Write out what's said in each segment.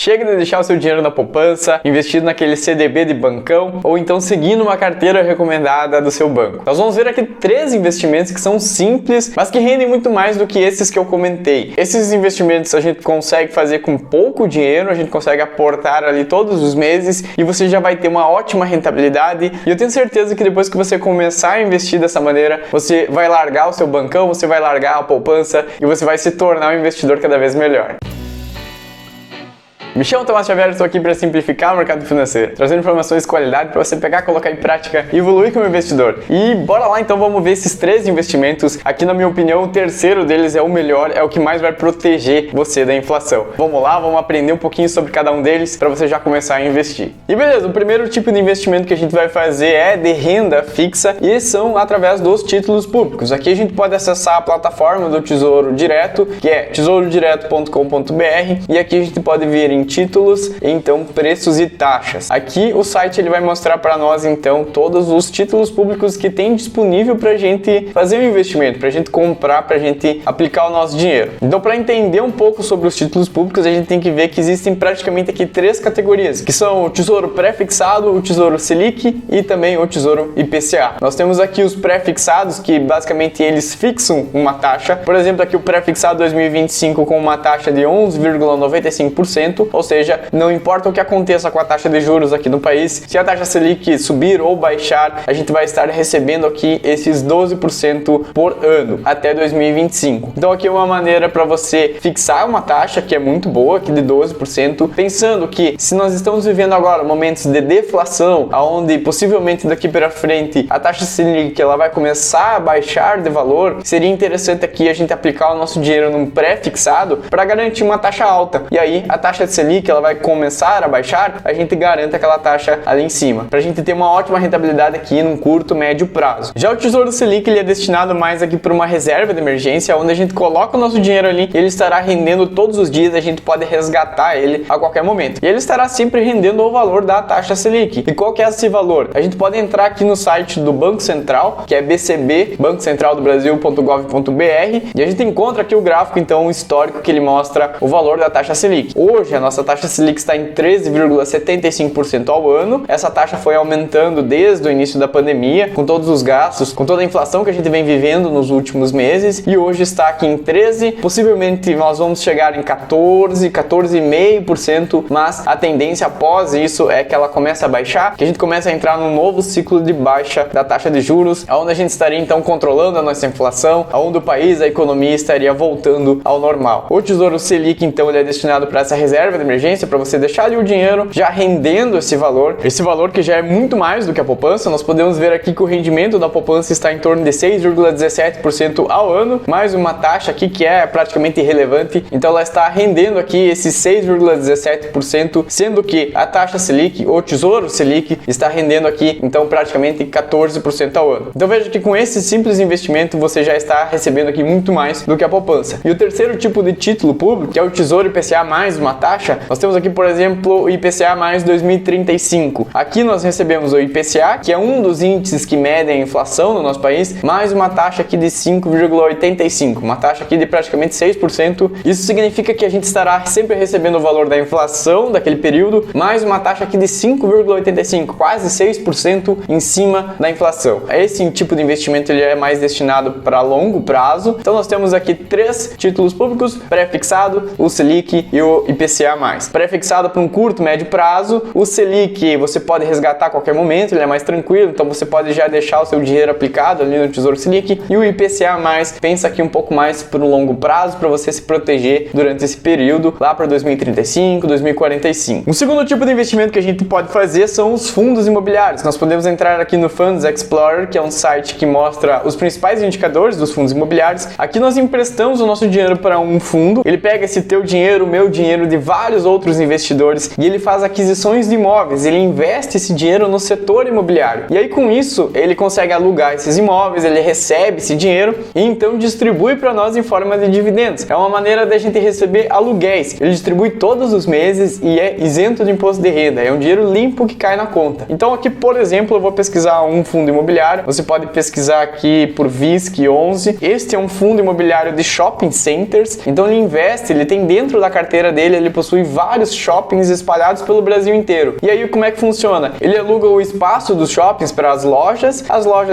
Chega de deixar o seu dinheiro na poupança, investido naquele CDB de bancão, ou então seguindo uma carteira recomendada do seu banco. Nós vamos ver aqui 3 investimentos que são simples, mas que rendem muito mais do que esses que eu comentei. Esses investimentos a gente consegue fazer com pouco dinheiro, a gente consegue aportar ali todos os meses e você já vai ter uma ótima rentabilidade. E eu tenho certeza que depois que você começar a investir dessa maneira, você vai largar o seu bancão, você vai largar a poupança e você vai se tornar um investidor cada vez melhor. Me chamo Tomás Xavier, estou aqui para simplificar o mercado financeiro, trazendo informações de qualidade para você pegar, colocar em prática e evoluir como investidor. E bora lá então, vamos ver esses 3 investimentos. Aqui, na minha opinião, o terceiro deles é o melhor, é o que mais vai proteger você da inflação. Vamos lá, vamos aprender um pouquinho sobre cada um deles para você já começar a investir. E beleza, o primeiro tipo de investimento que a gente vai fazer é de renda fixa e são através dos títulos públicos. Aqui a gente pode acessar a plataforma do Tesouro Direto, que é tesourodireto.com.br, e aqui a gente pode ver em títulos, então preços e taxas. Aqui o site ele vai mostrar para nós então todos os títulos públicos que tem disponível para a gente fazer um investimento, para a gente comprar, para a gente aplicar o nosso dinheiro. Então, para entender um pouco sobre os títulos públicos, a gente tem que ver que existem praticamente aqui 3 categorias, que são o Tesouro Pré-fixado, o Tesouro Selic e também o Tesouro IPCA. Nós temos aqui os pré-fixados, que basicamente eles fixam uma taxa. Por exemplo, aqui o pré-fixado 2025 com uma taxa de 11,95%, ou seja, não importa o que aconteça com a taxa de juros aqui no país, se a taxa Selic subir ou baixar, a gente vai estar recebendo aqui esses 12% por ano até 2025. Então aqui é uma maneira para você fixar uma taxa que é muito boa, aqui de 12%, pensando que se nós estamos vivendo agora momentos de deflação, onde possivelmente daqui para frente a taxa Selic ela vai começar a baixar de valor, seria interessante aqui a gente aplicar o nosso dinheiro num pré-fixado para garantir uma taxa alta. E aí a taxa de Selic ela vai começar a baixar, a gente garante aquela taxa ali em cima, para a gente ter uma ótima rentabilidade aqui num curto, médio prazo. Já o Tesouro Selic ele é destinado mais aqui para uma reserva de emergência, onde a gente coloca o nosso dinheiro ali, ele estará rendendo todos os dias, a gente pode resgatar ele a qualquer momento. E ele estará sempre rendendo o valor da taxa Selic. E qual que é esse valor? A gente pode entrar aqui no site do Banco Central, que é BCB, bancocentraldobrasil.gov.br, e a gente encontra aqui o gráfico, então, histórico que ele mostra o valor da taxa Selic. Hoje a nossa taxa Selic está em 13,75% ao ano. Essa taxa foi aumentando desde o início da pandemia, com todos os gastos, com toda a inflação que a gente vem vivendo nos últimos meses, e hoje está aqui em 13%, possivelmente nós vamos chegar em 14,5%, mas a tendência após isso é que ela comece a baixar, que a gente comece a entrar num novo ciclo de baixa da taxa de juros, onde a gente estaria então controlando a nossa inflação, onde o país, a economia estaria voltando ao normal. O Tesouro Selic então ele é destinado para essa reserva de emergência, para você deixar ali o dinheiro já rendendo esse valor que já é muito mais do que a poupança. Nós podemos ver aqui que o rendimento da poupança está em torno de 6,17% ao ano, mais uma taxa aqui que é praticamente irrelevante, então ela está rendendo aqui esses 6,17%, sendo que a taxa Selic, o Tesouro Selic, está rendendo aqui então praticamente 14% ao ano. Então veja que com esse simples investimento você já está recebendo aqui muito mais do que a poupança. E o terceiro tipo de título público, que é o Tesouro IPCA mais uma taxa, nós temos aqui, por exemplo, o IPCA mais 2035. Aqui nós recebemos o IPCA, que é um dos índices que medem a inflação no nosso país, mais uma taxa aqui de 5,85, uma taxa aqui de praticamente 6%. Isso significa que a gente estará sempre recebendo o valor da inflação daquele período, mais uma taxa aqui de 5,85, quase 6% em cima da inflação. Esse tipo de investimento ele é mais destinado para longo prazo. Então nós temos aqui 3 títulos públicos: pré-fixado, o Selic e o IPCA+. Pré-fixado para um curto, médio prazo. O Selic você pode resgatar a qualquer momento, ele é mais tranquilo, então você pode já deixar o seu dinheiro aplicado ali no Tesouro Selic. E o IPCA+, pensa aqui um pouco mais para o longo prazo, para você se proteger durante esse período, lá para 2035, 2045. Um segundo tipo de investimento que a gente pode fazer são os fundos imobiliários. Nós podemos entrar aqui no Funds Explorer, que é um site que mostra os principais indicadores dos fundos imobiliários. Aqui nós emprestamos o nosso dinheiro para um fundo, ele pega esse teu dinheiro, o meu dinheiro, de vários outros investidores, e ele faz aquisições de imóveis, ele investe esse dinheiro no setor imobiliário. E aí com isso, ele consegue alugar esses imóveis, ele recebe esse dinheiro e então distribui para nós em forma de dividendos. É uma maneira da gente receber aluguéis. Ele distribui todos os meses e é isento de imposto de renda. É um dinheiro limpo que cai na conta. Então aqui, por exemplo, eu vou pesquisar um fundo imobiliário. Você pode pesquisar aqui por VISC11. Este é um fundo imobiliário de shopping centers. Então ele investe, ele tem dentro da carteira dele, ele possui possui vários shoppings espalhados pelo Brasil inteiro. E aí como é que funciona? Ele aluga o espaço dos shoppings para as lojas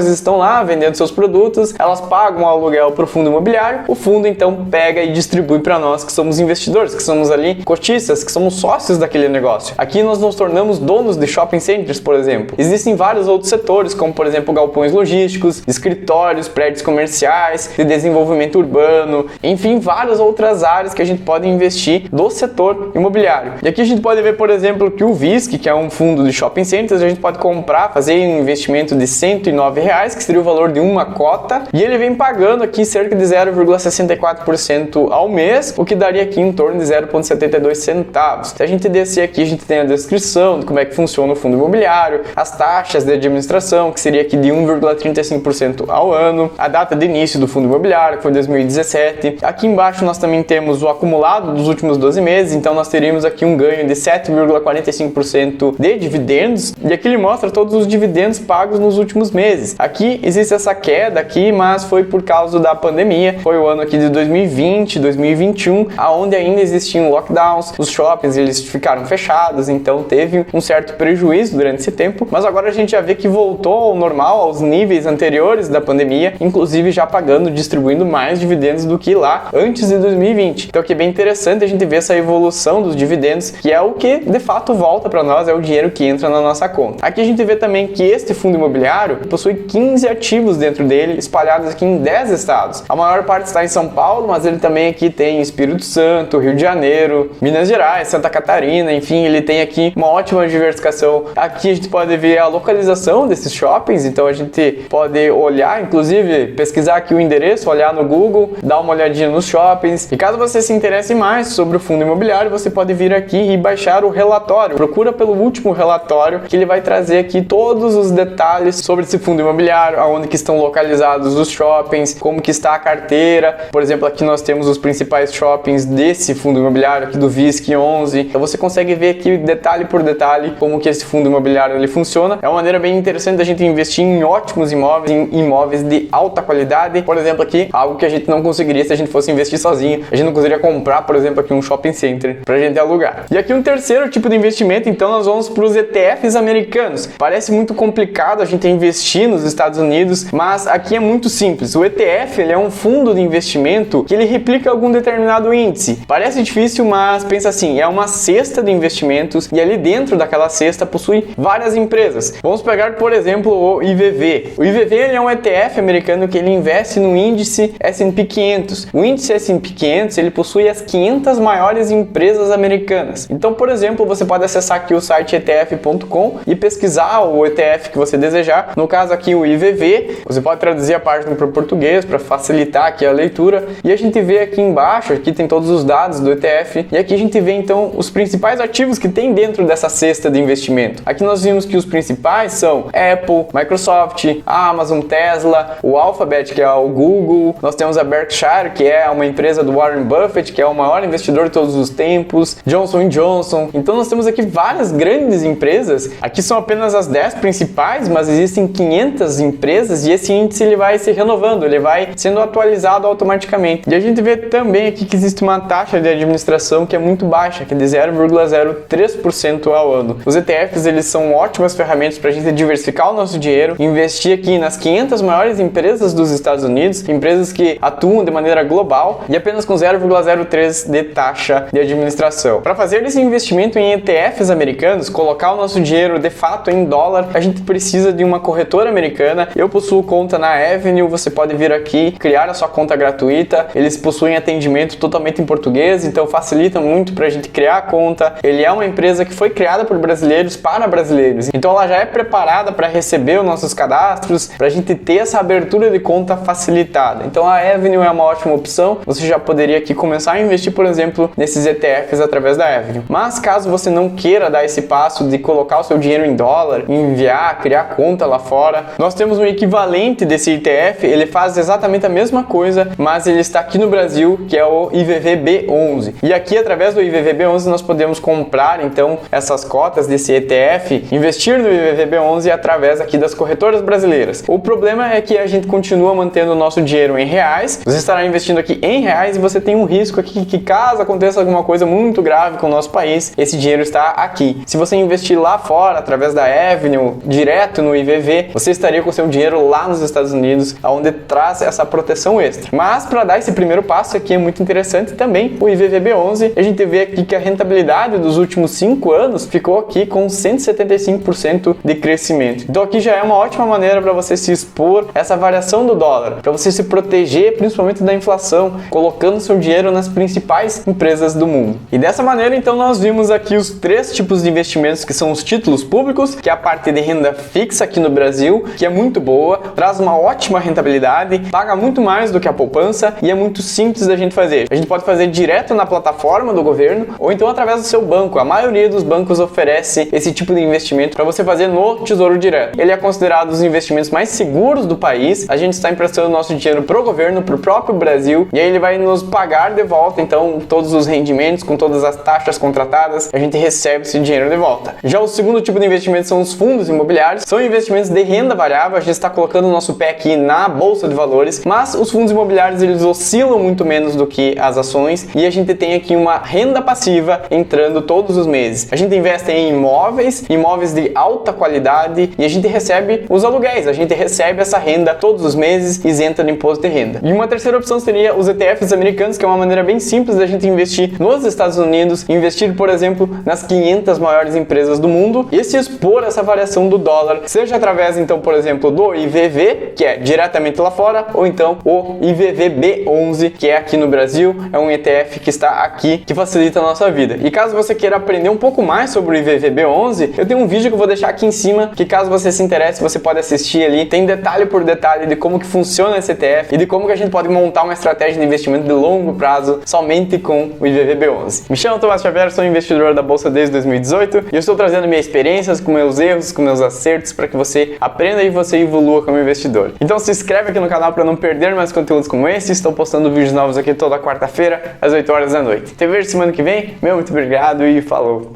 estão lá vendendo seus produtos, elas pagam o aluguel para o fundo imobiliário, o fundo então pega e distribui para nós que somos investidores, que somos ali cotistas, que somos sócios daquele negócio. Aqui nós nos tornamos donos de shopping centers, por exemplo. Existem vários outros setores, como por exemplo galpões logísticos, escritórios, prédios comerciais, de desenvolvimento urbano, enfim, várias outras áreas que a gente pode investir do setor imobiliário. E aqui a gente pode ver, por exemplo, que o VISC, que é um fundo de shopping centers, a gente pode comprar, fazer um investimento de R$109, que seria o valor de uma cota, e ele vem pagando aqui cerca de 0,64% ao mês, o que daria aqui em torno de 0,72 centavos. Se a gente descer aqui, a gente tem a descrição de como é que funciona o fundo imobiliário, as taxas de administração, que seria aqui de 1,35% ao ano, a data de início do fundo imobiliário, que foi 2017. Aqui embaixo nós também temos o acumulado dos últimos 12 meses, então nós teríamos aqui um ganho de 7,45% de dividendos, e aqui ele mostra todos os dividendos pagos nos últimos meses. Aqui existe essa queda aqui, mas foi por causa da pandemia, foi o ano aqui de 2020, 2021, aonde ainda existiam lockdowns, os shoppings eles ficaram fechados, então teve um certo prejuízo durante esse tempo, mas agora a gente já vê que voltou ao normal, aos níveis anteriores da pandemia, inclusive já pagando, distribuindo mais dividendos do que lá antes de 2020. Então aqui é bem interessante a gente ver essa evolução dos dividendos, que é o que de fato volta para nós, é o dinheiro que entra na nossa conta. Aqui a gente vê também que este fundo imobiliário possui 15 ativos dentro dele, espalhados aqui em 10 estados. A maior parte está em São Paulo, mas ele também aqui tem Espírito Santo, Rio de Janeiro, Minas Gerais, Santa Catarina, enfim, ele tem aqui uma ótima diversificação. Aqui a gente pode ver a localização desses shoppings, então a gente pode olhar, inclusive pesquisar aqui o endereço, olhar no Google, dar uma olhadinha nos shoppings. E caso você se interesse mais sobre o fundo imobiliário, você pode vir aqui e baixar o relatório. Procura pelo último relatório, que ele vai trazer aqui todos os detalhes sobre esse fundo imobiliário, aonde que estão localizados os shoppings, como que está a carteira. Por exemplo, aqui nós temos os principais shoppings desse fundo imobiliário, aqui do VISC 11. Então você consegue ver aqui detalhe por detalhe como que esse fundo imobiliário ele funciona. É uma maneira bem interessante da gente investir em ótimos imóveis, em imóveis de alta qualidade. Por exemplo, aqui, algo que a gente não conseguiria se a gente fosse investir sozinho. A gente não conseguiria comprar, por exemplo, aqui um shopping center pra gente alugar. E aqui um terceiro tipo de investimento, então nós vamos para os ETFs americanos. Parece muito complicado a gente investir nos Estados Unidos, mas aqui é muito simples. O ETF ele é um fundo de investimento que ele replica algum determinado índice. Parece difícil, mas pensa assim, é uma cesta de investimentos e ali dentro daquela cesta possui várias empresas. Vamos pegar, por exemplo, o IVV. O IVV ele é um ETF americano que ele investe no índice S&P 500. O índice S&P 500 ele possui as 500 maiores empresas americanas. Então, por exemplo, você pode acessar aqui o site etf.com e pesquisar o ETF que você desejar. No caso aqui o IVV, você pode traduzir a página para o português para facilitar aqui a leitura. E a gente vê aqui embaixo, aqui tem todos os dados do ETF. E aqui a gente vê então os principais ativos que tem dentro dessa cesta de investimento. Aqui nós vimos que os principais são Apple, Microsoft, Amazon, Tesla, o Alphabet, que é o Google. Nós temos a Berkshire, que é uma empresa do Warren Buffett, que é o maior investidor de todos os tempos, Johnson & Johnson. Então nós temos aqui várias grandes empresas. Aqui são apenas as 10 principais, mas existem 500 empresas e esse índice ele vai se renovando, ele vai sendo atualizado automaticamente. E a gente vê também aqui que existe uma taxa de administração que é muito baixa, que é de 0,03% ao ano. Os ETFs eles são ótimas ferramentas para a gente diversificar o nosso dinheiro, investir aqui nas 500 maiores empresas dos Estados Unidos, empresas que atuam de maneira global e apenas com 0,03 de taxa de administração. Para fazer esse investimento em ETFs americanos, colocar o nosso dinheiro de fato em dólar, a gente precisa de uma corretora americana. Eu possuo conta na Avenue, você pode vir aqui, criar a sua conta gratuita. Eles possuem atendimento totalmente em português, então facilita muito para a gente criar a conta. Ele é uma empresa que foi criada por brasileiros para brasileiros, então ela já é preparada para receber os nossos cadastros, para a gente ter essa abertura de conta facilitada. Então a Avenue é uma ótima opção, você já poderia aqui começar a investir, por exemplo, nesses ETFs através da Avenue. Mas caso você não queira dar esse passo de colocar o seu dinheiro em dólar, enviar, criar conta lá fora, nós temos um equivalente desse ETF, ele faz exatamente a mesma coisa, mas ele está aqui no Brasil, que é o IVVB11. E aqui, através do IVVB11, nós podemos comprar, então, essas cotas desse ETF, investir no IVVB11 através aqui das corretoras brasileiras. O problema é que a gente continua mantendo o nosso dinheiro em reais, você estará investindo aqui em reais e você tem um risco aqui que caso aconteça alguma coisa muito grave com o nosso país, esse dinheiro está aqui. Se você investir lá fora, através da Avenue, direto no IVV, você estaria com seu dinheiro lá nos Estados Unidos, onde traz essa proteção extra. Mas para dar esse primeiro passo aqui é muito interessante também o IVVB11. A gente vê aqui que a rentabilidade dos últimos 5 anos ficou aqui com 175% de crescimento. Então aqui já é uma ótima maneira para você se expor a essa variação do dólar, para você se proteger principalmente da inflação, colocando seu dinheiro nas principais empresas do mundo. E dessa maneira, então, nós vimos aqui os 3 tipos de investimentos, que são os títulos públicos, que é a parte de renda fixa aqui no Brasil, que é muito boa, traz uma ótima rentabilidade, paga muito mais do que a poupança e é muito simples da gente fazer. A gente pode fazer direto na plataforma do governo ou então através do seu banco. A maioria dos bancos oferece esse tipo de investimento para você fazer no Tesouro Direto. Ele é considerado um dos investimentos mais seguros do país. A gente está emprestando nosso dinheiro para o governo, para o próprio Brasil, e aí ele vai nos pagar de volta, então, todos os rendimentos, com todas as taxas contratadas, a gente recebe esse dinheiro de volta. Já o segundo tipo de investimento são os fundos imobiliários, são investimentos de renda variável. A gente está colocando o nosso pé aqui na Bolsa de Valores, mas os fundos imobiliários eles oscilam muito menos do que as ações e a gente tem aqui uma renda passiva entrando todos os meses. A gente investe em imóveis de alta qualidade e a gente recebe os aluguéis, a gente recebe essa renda todos os meses isenta de imposto de renda. E uma terceira opção seria os ETFs americanos, que é uma maneira bem simples da gente investir nos Estados Unidos, investir, por exemplo, nas 500 maiores empresas do mundo e se expor essa variação do dólar, seja através, então, por exemplo, do IVV, que é diretamente lá fora, ou então o IVVB11, que é aqui no Brasil, é um ETF que está aqui, que facilita a nossa vida. E caso você queira aprender um pouco mais sobre o IVVB11, eu tenho um vídeo que eu vou deixar aqui em cima, que caso você se interesse, você pode assistir ali, tem detalhe por detalhe de como que funciona esse ETF e de como que a gente pode montar uma estratégia de investimento de longo prazo somente com o IVVB11. Me chamo Tomás Xavier, sou investidor da Bolsa desde 2018 e eu estou trazendo minhas experiências com meus erros, com meus acertos, para que você aprenda e você evolua como investidor. Então se inscreve aqui no canal para não perder mais conteúdos como esse. Estou postando vídeos novos aqui toda quarta-feira às 8 horas da noite. Te vejo semana que vem. Muito obrigado e falou!